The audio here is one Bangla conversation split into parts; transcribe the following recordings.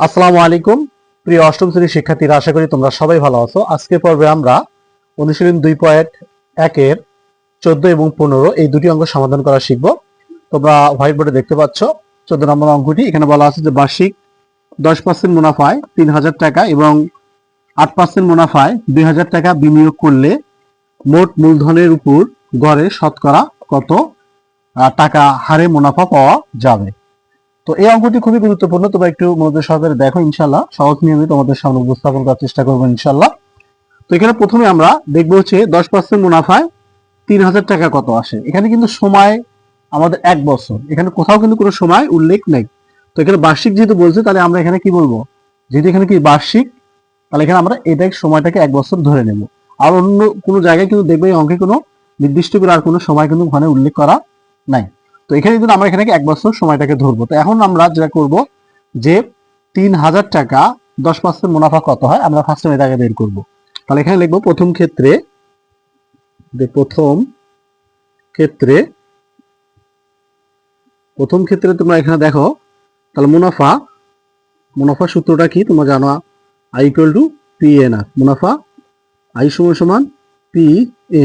আসসালামু আলাইকুম প্রিয় অষ্টম শ্রেণীর শিক্ষার্থীরা, আশা করি তোমরা সবাই ভালো আছো। আজকের পর্বে আমরা অনুশীলন 2.1 এর 14 এবং 15 এই দুটি অঙ্ক সমাধান করা শিখব। তোমরা হোয়াইট বোর্ডে দেখতে পাচ্ছ 14 নম্বর অঙ্কটি। এখানে বলা আছে যে বার্ষিক 10% মুনাফায় 3000 টাকা এবং 8% মুনাফায় 2000 টাকা বিনিয়োগ করলে মোট মূলধনের উপর গড়ে শতকরা কত টাকা হারে মুনাফা পাওয়া যাবে। তো এই অঙ্কটি খুবই গুরুত্বপূর্ণ, তোমরা একটু মনোযোগ সহকারে দেখো। ইনশাল্লাহ সহজ নিয়মে তোমাদের সামনে উপস্থাপন করার চেষ্টা করবো ইনশাল্লাহ। তো এখানে প্রথমে আমরা দেখবো হচ্ছে 10% মুনাফায় 3000 টাকা কত আসে। এখানে কিন্তু সময় আমাদের 1 বছর, এখানে কোথাও কিন্তু কোনো সময় উল্লেখ নেই। তো এখানে বার্ষিক যেহেতু বলছে, তাহলে আমরা এখানে কি বলবো, যেহেতু এখানে কি বার্ষিক, তাহলে এখানে আমরা এটাই সময়টাকে 1 বছর ধরে নেব। আর অন্য কোনো জায়গায় কিন্তু দেখবে এই অঙ্কে কোনো নির্দিষ্ট করে আর কোনো সময় কিন্তু ওখানে উল্লেখ করা নাই। তো এখানে কিন্তু আমরা এখানে 1 বছর সময়টাকে ধরবো। তো এখন আমরা যেটা করব যে 3000 টাকা 10% মুনাফা কত হয়, আমরা ফার্স্টে এটাকে বের করব। তাহলে এখানে লিখবো প্রথম ক্ষেত্রে তোমরা এখানে দেখো, তাহলে মুনাফা সূত্রটা কি তোমরা জানো, I equal to P N R. মুনাফা আই সমান পি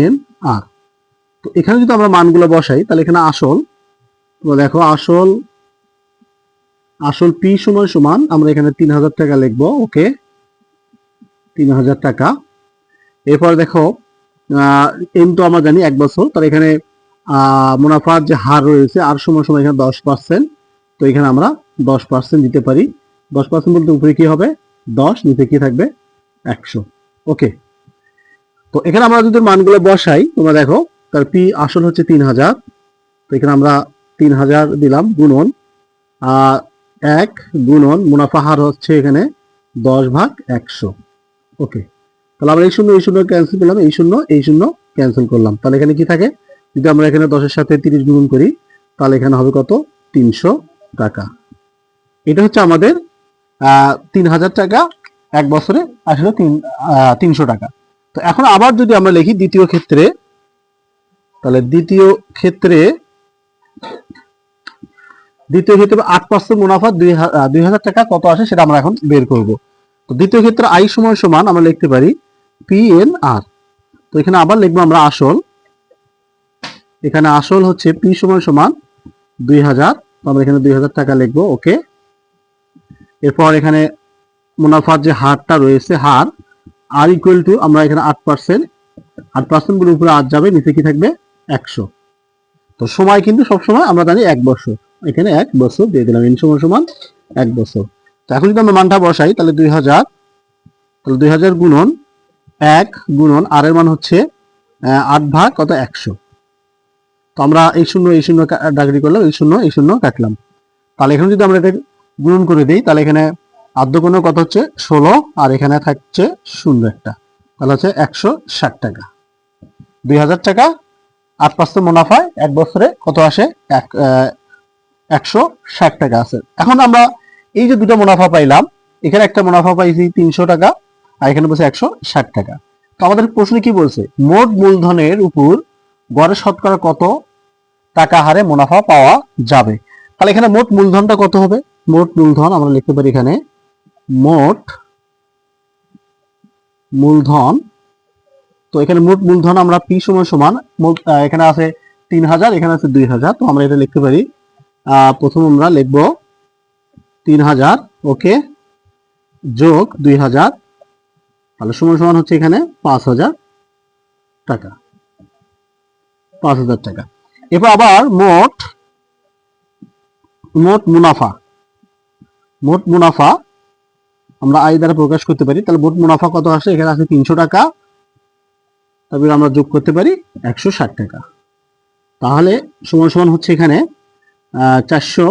এন আর। তো এখানে যদি আমরা মানগুলো বসাই, তাহলে এখানে আসল দেখো, আসল পি সমান আমরা এখানে 3000 টাকা লিখবো। ওকে, 3000 টাকা। এরপর দেখো এম তো আমরা জানি 1 বছর, তাহলে এখানে মুনাফার যে হার রয়েছে আর সমান এখানে 10%। তো এখানে আমরা 10% দিতে পারি। 10% বলতে উপরে কি হবে 10, নিচে কি থাকবে 100। ওকে, তো এখানে আমরা যদি মানগুলো বসাই, তোমরা দেখো তার পি আসল হচ্ছে 3000। তো এখানে আমরা 3000 দিলাম গুণন 1 গুণন মুনাফা হার হচ্ছে এখানে 10/100। ওকে, তাহলে আমরা এই শূন্য ক্যান্সেল করলাম, এই শূন্য ক্যান্সেল করলাম। তাহলে এখানে কি থাকে, যদি আমরা এখানে 10-এর সাথে 30 গুণন করি, তাহলে এখানে হবে কত 300 টাকা। এটা হচ্ছে আমাদের 3000 টাকা 1 বছরে আসলে 300 টাকা। তো এখন আবার যদি আমরা লিখি দ্বিতীয় ক্ষেত্রে, তাহলে দ্বিতীয় ক্ষেত্রে 8% মুনাফা 2000 টাকা কত আসে সেটা আমরা এখন বের করব। তো দ্বিতীয় ক্ষেত্রে আই সমান আমরা লিখতে পারি পি এন আর। তো এখানে আবার লিখবো আমরা আসল, এখানে আসল হচ্ছে পি সমান 2000। তো আমরা এখানে 2000 টাকা লিখবো। ওকে, এরপর এখানে মুনাফার যে হারটা রয়েছে, হার আর ইকুয়াল টু আমরা এখানে 8% গুলোর উপরে 8 যাবে, নিচে কি থাকবে 100। তো সময় কিন্তু সবসময় আমরা জানি 1 বছর, এখানে 1 বছর দিয়ে দিলাম, এন সমান 1 বছর। তো এখন যদি আমরা মানটা বসাই, তাহলে 2000 গুণন 1 গুণন আর এর মান হচ্ছে 8/100। তো আমরা এই শূন্য ডাগরি করলাম, এই শূন্য কাটলাম। তাহলে এখানে যদি আমরা এটা গুণন করে দিই, তাহলে এখানে আদ্যকোণ কত হচ্ছে 16, আর এখানে থাকছে শূন্য একটা, তাহলে হচ্ছে 160 টাকা। 2000 টাকা 8% মুনাফায় 1 বছরে কত আসে 160 টাকা আছে। এখন আমরা এই যে দুটো মুনাফা পাইলাম, এখানে একটা মুনাফা পাইছি 300 টাকা, আর এখানে বলছে 160 টাকা। তো আমাদের প্রশ্নে কি বলছে, মোট মূলধনের উপর গড়ে শতকরা কত টাকা হারে মুনাফা পাওয়া যাবে। তাহলে এখানে মোট মূলধনটা কত হবে, মোট মূলধন আমরা লিখতে পারি এখানে মোট মূলধন। তো এখানে মোট মূলধন আমরা পি সমান এখানে আছে 3000, এখানে আছে 2000। তো আমরা এটা লিখতে পারি, প্রথম আমরা লিখব 3000 ওকে যোগ 2000, তাহলে সমান হচ্ছে এখানে 5000 টাকা। 5000 টাকা। এরপর আবার মোট মুনাফা আমরা আয় দ্বারা প্রকাশ করতে পারি। তাহলে মোট মুনাফা কত আসে, এখানে আছে 300 টাকা, তারপরে আমরা যোগ করতে পারি 160 টাকা। তাহলে সমান হচ্ছে এখানে 400,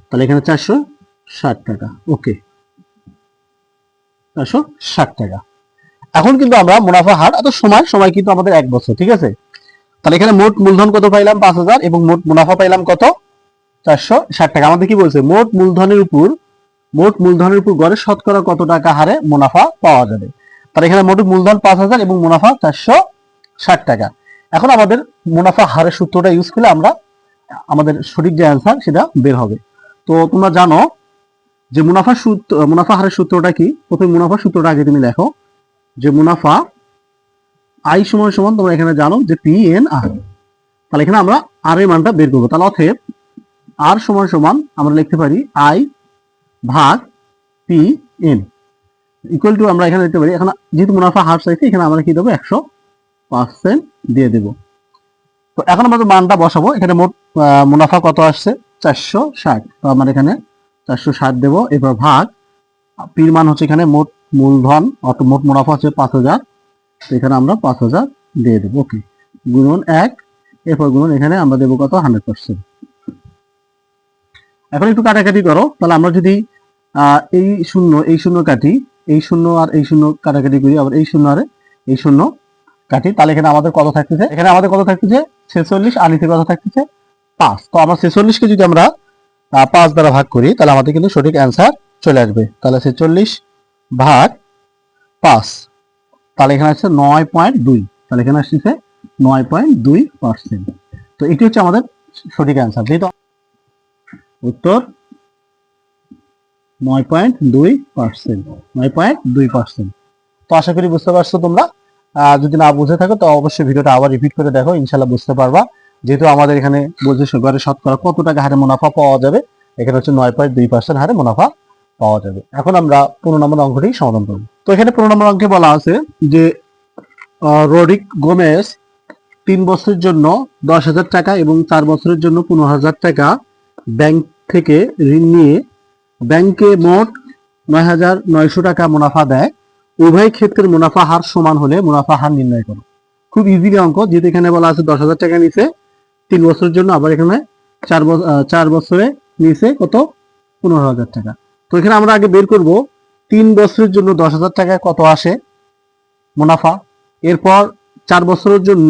তাহলে এখানে 460 টাকা। ওকে, 460 টাকা। এখন কিন্তু আমরা মুনাফা হার এত সময় কিন্তু আমাদের 1 বছর, ঠিক আছে। তাহলে এখানে মোট মূলধন কত পাইলাম 5000 এবং মোট মুনাফা পাইলাম কত 460 টাকা। আমাদের কি বলছে, মোট মূলধনের উপর গড়ে শতকরা কত টাকা হারে মুনাফা পাওয়া যাবে। তাহলে এখানে মোট মূলধন 5000 এবং মুনাফা 460 টাকা। এখন আমাদের মুনাফা হারের সূত্রটা ইউজ করলে আমরা আমাদের সঠিক যে অ্যান্সার সেটা বের হবে। তো তোমরা জানো যে মুনাফা হারের সূত্রটা কি, প্রথমে মুনাফার সূত্রটা আগে তুমি লেখো, যে মুনাফা আই সমান সমান তোমরা এখানে জানো যে পি এন আর। তাহলে এখানে আমরা আর এর মানটা বের করবো। তাহলে অতএব আর সমান সমান আমরা লিখতে পারি আই ভাগ পি এন ইকুয়াল টু, আমরা এখানে লিখতে পারি, এখন যেহেতু মুনাফা হার চাইছে এখানে আমরা কি দেবো 100% দিয়ে দেব। তো এখন আমরা মানটা বসাবো, এখানে মোট মুনাফা কত আসছে 460, তো আমরা এখানে 460 দেব। এবার ভাগ পির মান হচ্ছে এখানে মোট মূলধন অর্থাৎ মোট মুনাফা হচ্ছে 5000, তো এখানে আমরা 5000 দিয়ে দেবো। ওকে, গুণন 1, এরপর গুণন এখানে আমরা দেবো কত 100%। এখন একটু কাটাকাটি করো, তাহলে আমরা যদি এই শূন্য কাটি, এই শূন্য আর এই শূন্য কাটাকাটি করি, আবার এই শূন্য আর এই শূন্য কাটি, তাহলে এখানে আমাদের কত থাকতেছে, এখানে আমাদের কত থাকতেছে 46, আর নিচে কত থাকতেছে 5। তো আমরা 46কে যদি আমরা 5 দ্বারা ভাগ করি তাহলে আমাদের কিন্তু সঠিক অ্যান্সার চলে আসবে। তাহলে 46 ভাগ 5, তাহলে এখানে আসছে 9.2, তাহলে এখানে আসছে 9.2%। তো এটি হচ্ছে আমাদের সঠিক অ্যান্সার, যেহেতু উত্তর 9.2%, 9.2%। তো আশা করি বুঝতে পারছো তোমরা। যদি না বুঝে থাকো তো অবশ্যই ভিডিওটা আবার রিপিট করে দেখো, ইনশাল্লাহ বুঝতে পারবা। যেহেতু আমাদের এখানে বলছে গড়ে শতকরা কত টাকা হারে মুনাফা পাওয়া যাবে, এখানে হচ্ছে 9.2% হারে মুনাফা পাওয়া যাবে। এখন আমরা 15 নম্বর অঙ্কটি সমাধান করব। তো এখানে 15 নম্বর অঙ্কে বলা আছে যে রোডিক গোমেজ 3 বছরের জন্য 10,000 টাকা এবং 4 বছরের জন্য 15,000 টাকা ব্যাংক থেকে ঋণ নিয়ে ব্যাংকে মোট 9,900 টাকা মুনাফা দেয়। উভয় ক্ষেত্রের মুনাফা হার সমান হলে মুনাফা হার নির্ণয় করো। খুব ইজি অঙ্ক, যেহেতু এখানে বলা আছে 10,000 টাকা নিচে 3 বছরের জন্য, আবার এখানে 4 বছরে নিচে কত 15,000 টাকা। তো এখানে আমরা আগে বের করব 3 বছরের জন্য 10,000 টাকায় কত আসে মুনাফা, এরপর 4 বছরের জন্য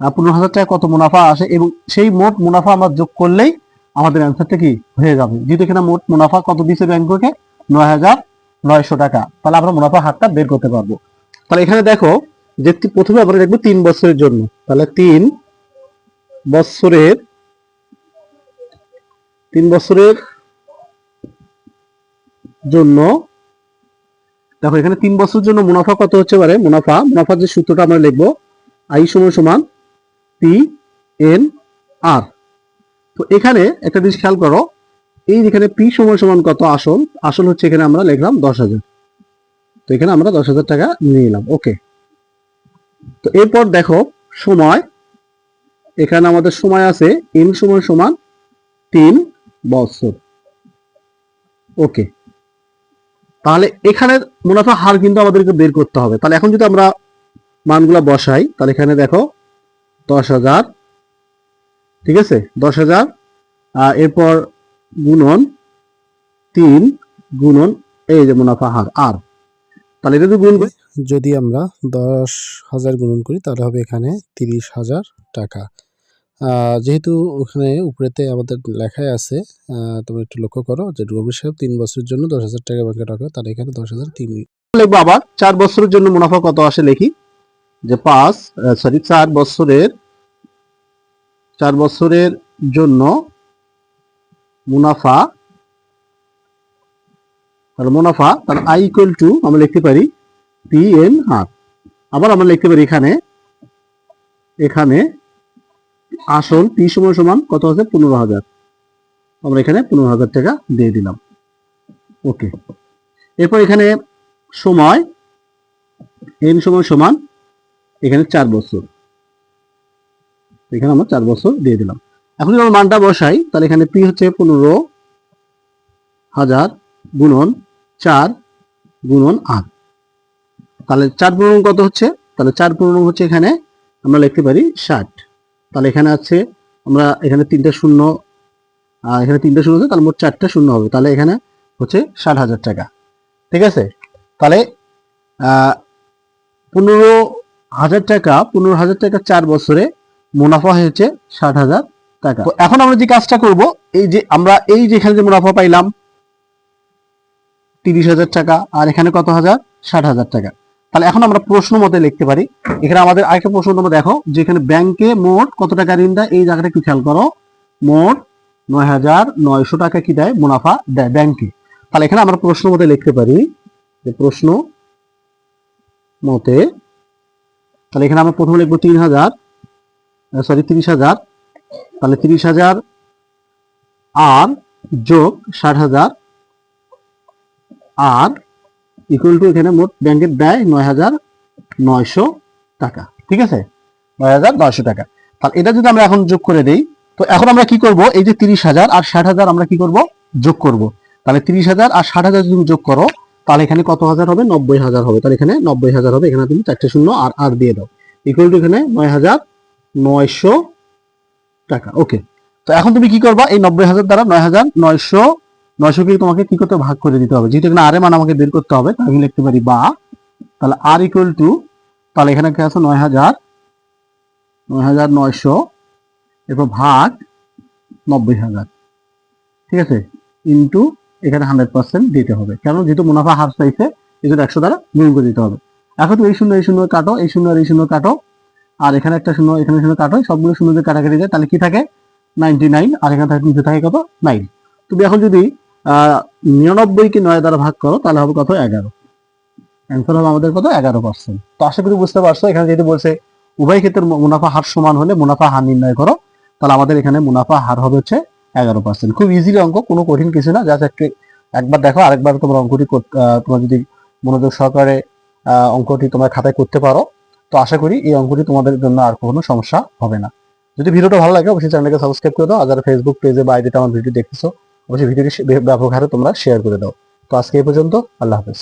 15,000 টাকা কত মুনাফা আসে, এবং সেই মোট মুনাফা আমরা যোগ করলেই আমাদের অ্যান্সারটা কি হয়ে যাবে। যেহেতু এখানে মোট মুনাফা কত দিচ্ছে ব্যাংককে 9,900 টাকা, তাহলে আমরা মুনাফা হারটা বের করতে পারবো। তাহলে এখানে দেখো যে প্রথমে আমরা দেখবো 3 বছরের জন্য, তাহলে 3 বছরের জন্য দেখো এখানে 3 বছরের জন্য মুনাফা কত হচ্ছে পারে, মুনাফার যে সূত্রটা আমরা লিখবো আই সমান পি এন আর। তো এখানে একটা জিনিস খেয়াল করো, এই যেখানে পি সমান কত আসল হচ্ছে এখানে আমরা লিখলাম 10,000, তো এখানে আমরা 10,000 টাকা নিয়ে নিলাম। ওকে, তো এরপর দেখো সময়, এখানে আমাদের সময় আছে এন সমান 3 বছর। ওকে, তাহলে এখানে মুনাফা হার কিন্তু আমাদেরকে বের করতে হবে। তাহলে এখন যদি আমরা মানগুলা বসাই, তাহলে এখানে দেখো 10,000, ঠিক আছে 10,000, এরপর গুণন 3 গুণন এই যে মুনাফা হার আর, তাহলে এটা যদি আমরা 10,000 গুণন করি তাহলে হবে এখানে 30,000 টাকা। যেহেতু ওখানে উপরেতে আমাদের লেখায় আছে, তোমরা একটু লক্ষ্য করো যে রবি সাহেব 3 বছরের জন্য 10,000 টাকা ব্যাংকে টাকা, তাহলে এখানে 10,003 লিখবো। আবার 4 বছরের জন্য মুনাফা কত আসে লিখি, যে 4 বছরের জন্য মুনাফা, তাহলে আই ইকুয়াল টু আমরা লিখতে পারি পি এন আর। আবার আমরা লিখতে পারি এখানে আসল পি সমান কত আছে 15,000, আমরা এখানে 15,000 টাকা দিয়ে দিলাম। ওকে, এরপর এখানে সময় এন সমান এখানে 4 বছর, এখানে আমরা 4 বছর দিয়ে দিলাম। এখন যদি আমরা মানটা বসাই, তাহলে এখানে পি হচ্ছে 15,000 গুণন 4 গুণন 8, তাহলে 4 পূর্ণ কত হচ্ছে, তাহলে 4 পূর্ণ হচ্ছে এখানে আমরা লিখতে পারি 60। তাহলে এখানে আছে আমরা এখানে 3টা শূন্য, এখানে 3টা শূন্য আছে, তাহলে মোট 4টা শূন্য হবে, তাহলে এখানে হচ্ছে 60,000 টাকা। ঠিক আছে, তাহলে 15,000 টাকা 4 বছরে মুনাফা হয়েছে 60,000 টাকা। তো এখন আমরা যে কাজটা করব, এই যে আমরা এই যে এখানে যে মুনাফা পাইলাম 30,000 টাকা, আর এখানে কত হাজার 60,000 টাকা, তাহলে এখন আমরা প্রশ্ন মতে লিখতে পারি। এখানে আমাদের আরেকটা প্রশ্ন তোমরা দেখো যে এখানে ব্যাংকে মোট কত টাকা ঋণ দেয়, এই জায়গাটা একটু খেয়াল করো, মোট 9,900 টাকা কি দেয় মুনাফা দেয় ব্যাংকে। তাহলে এখানে আমরা প্রশ্ন মতে লিখতে পারি যে প্রশ্ন মতে, তাহলে এখানে আমরা প্রথমে লিখবো 30,000, তাহলে 30,000 আর যোগ 60,000 আর ইকুয়াল টু এখানে মোট ব্যাংকের ব্যয় 9,900 টাকা। ঠিক আছে, 9,900 টাকা। তাহলে এটা যদি আমরা এখন যোগ করে দেই, তো এখন আমরা কি করব, এই যে 30,000 আর 60,000 আমরা কি করব, যোগ করব। তাহলে 30,000 আর 60,000 যদি তুমি যোগ করো, তাহলে এখানে কত হাজার হবে, 90,000 হবে। তাহলে এখানে 90,000 হবে, এখানে তুমি 4টে শূন্য আর আর দিয়ে দাও, ইকুয়াল টু এখানে 9,900 টাকা। ওকে, তো এখন তুমি কি করবা, এই 90,000 দ্বারা 9,900 কে তোমাকে কি করতে ভাগ করে দিতে হবে, যেহেতু এখানে আর এর মান আমাকে বের করতে হবে, তাহলে আমি লিখতে পারি বা, তাহলে আর ইকুয়াল টু, তাহলে এখানে কি আছে 9,900 এরপর ভাগ 90,000, ঠিক আছে, ইন্টু এখানে 100% দিতে হবে, কারণ যেহেতু মুনাফা হার চাইছে এই জন্য 100 দ্বারা গুণ করে দিতে হবে। এখন তুমি এই শূন্য কাটো, এই শূন্য আর এই শূন্য কাটো, আর এখানে একটা শূন্য, এখানে শূন্য কাটো, সবগুলো শূন্য দিয়ে কাটাকাটি যায়, তাহলে কি থাকে 99, আর এখানে থাকে নিচে থাকে কত 9। তুমি এখন যদি 99 কে 9 দ্বারা ভাগ করো, তাহলে হবে কত 11, অ্যান্সার হবে আমাদের কত 11%। তো আশা করি বুঝতে পারছো, এখানে যেহেতু বলছে উভয় ক্ষেত্রে মুনাফা হার সমান হলে মুনাফা হার নির্ণয় করো, তাহলে আমাদের এখানে মুনাফা হার হবে হচ্ছে 11%। খুব ইজিলি অঙ্ক, কোনো কঠিন কিছু না, জাস্ট একবার দেখো, আরেকবার তোমার অঙ্কটি তোমার যদি মনোযোগ সহকারে অঙ্কটি তোমার খাতায় করতে পারো, তো আশা করি এই অঙ্কটি তোমাদের জন্য আর কোনো সমস্যা হবে না। যদি ভিডিওটা ভালো লাগে অবশ্যই চ্যানেলকে সাবস্ক্রাইব করে দাও, আর যারা ফেসবুক পেজে বা আইডিতে আমার ভিডিও দেখতেছো অবশ্যই ভিডিওটি ব্যাপক হারে তোমরা শেয়ার করে দাও। তো আজকে এই পর্যন্ত, আল্লাহ হাফেজ।